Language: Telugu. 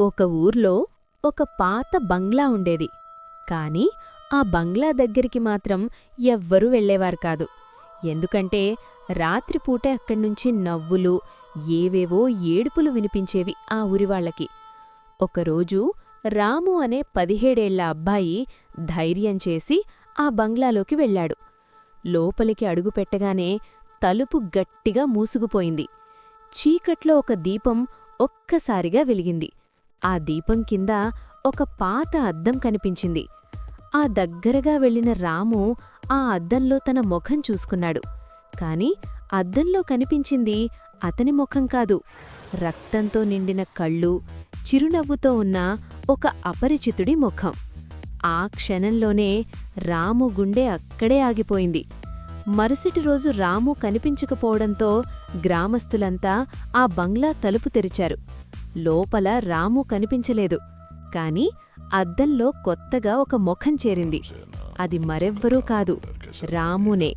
ఒక ఊర్లో ఒక పాత బంగ్లా ఉండేది. కాని ఆ బంగ్లా దగ్గరికి మాత్రం ఎవ్వరూ వెళ్ళేవారు కాదు. ఎందుకంటే రాత్రిపూట అక్కడ్నుంచి నవ్వులు, ఏవేవో ఏడుపులు వినిపించేవి ఆ ఊరివాళ్లకి. ఒకరోజు రాము అనే 17 ఏళ్ల అబ్బాయి ధైర్యం చేసి ఆ బంగ్లాలోకి వెళ్ళాడు. లోపలికి అడుగుపెట్టగానే తలుపు గట్టిగా మూసుకుపోయింది. చీకట్లో ఒక దీపం ఒక్కసారిగా వెలిగింది. ఆ దీపం కింద ఒక పాత అద్దం కనిపించింది. ఆ దగ్గరగా వెళ్ళిన రాము ఆ అద్దంలో తన ముఖం చూసుకున్నాడు. కాని అద్దంలో కనిపించింది అతని ముఖం కాదు, రక్తంతో నిండిన కళ్ళు, చిరునవ్వుతో ఉన్న ఒక అపరిచితుడి ముఖం. ఆ క్షణంలోనే రాము గుండె అక్కడే ఆగిపోయింది. మరుసటి రోజు రాము కనిపించకపోవడంతో గ్రామస్తులంతా ఆ బంగ్లా తలుపు తెరిచారు. లోపల రాము కనిపించలేదు. కాని అద్దంలో కొత్తగా ఒక ముఖం చేరింది. అది మరెవ్వరూ కాదు, రామునే.